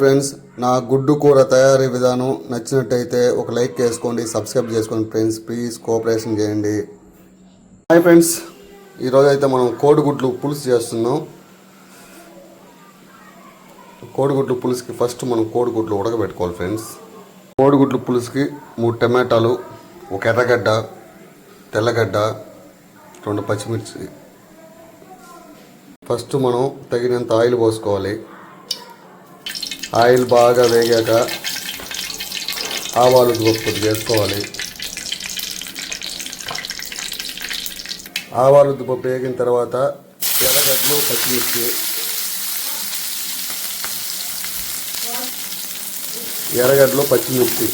Friends, నా గుడ్డు కూర తయారీ విధానం నచ్చినట్టయితే ఒక లైక్ చేసుకోండి, సబ్స్క్రైబ్ చేసుకోండి ఫ్రెండ్స్. ప్లీజ్ కోఆపరేషన్ చేయండి. హాయ్ ఫ్రెండ్స్, ఈరోజు అయితే మనం కోడిగుడ్లు పులుసు చేస్తున్నాం. కోడిగుడ్లు పులుసుకి ఫస్ట్ మనం కోడిగుడ్లు ఉడకబెట్టుకోవాలి ఫ్రెండ్స్. కోడిగుడ్లు పులుసుకి 3 టమాటాలు, ఒక ఎర్రగడ్డ, తెల్లగడ్డ, 2 పచ్చిమిర్చి. ఫస్ట్ మనం తగినంత ఆయిల్ పోసుకోవాలి. ఆయిల్ బాగా వేగాక ఆవాలు కొద్దిగా వేసుకోవాలి. ఆవాలు పప్పు వేగిన తర్వాత ఎర్రగడ్డలు, పచ్చిమిర్చి,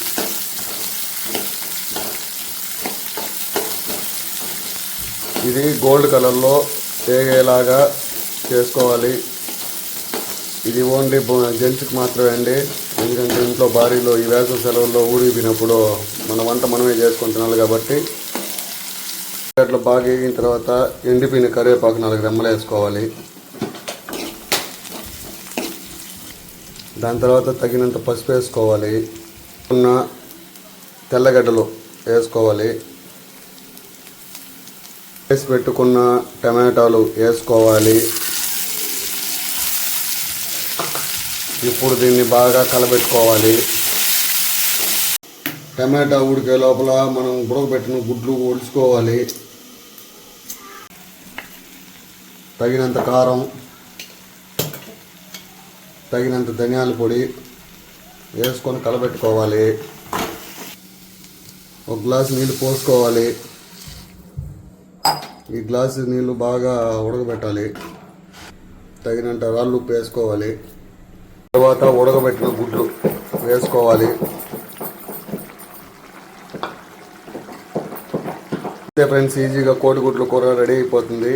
ఇది గోల్డ్ కలర్లో వేగేలాగా చేసుకోవాలి. ఇది ఓన్లీ జెంట్స్కి మాత్రమే అండి, ఎందుకంటే ఇంట్లో భార్యలో ఈ వేసవి సెలవుల్లో ఊరిపోయినప్పుడు మన వంట మనమే చేసుకొని తినాలి కాబట్టి. అట్లా బాగా వేగిన తర్వాత ఎండిపోయిన కరివేపాకు 4 రెమ్మలు వేసుకోవాలి. దాని తర్వాత తగినంత పసుపు వేసుకోవాలి. ఉన్న తెల్లగడ్డలు వేసుకోవాలి. వేసి పెట్టుకున్న టమాటాలు వేసుకోవాలి. ఇప్పుడు దీన్ని బాగా కలబెట్టుకోవాలి. టమాటా ఉడికే లోపల మనం ఉడకబెట్టిన గుడ్లు ఒలుచుకోవాలి. తగినంత కారం, తగినంత ధనియాల పొడి వేసుకొని కలబెట్టుకోవాలి. 1 గ్లాసు నీళ్ళు పోసుకోవాలి. ఈ గ్లాసు నీళ్ళు బాగా ఉడకబెట్టాలి. తగినంత రాళ్ళు ఉప్పు వేసుకోవాలి. తర్వాత ఉడకబెట్టిన గుడ్లు వేసుకోవాలి. అంతే ఫ్రెండ్స్, ఈజీగా కోడిగుడ్లు కూర రెడీ అయిపోతుంది.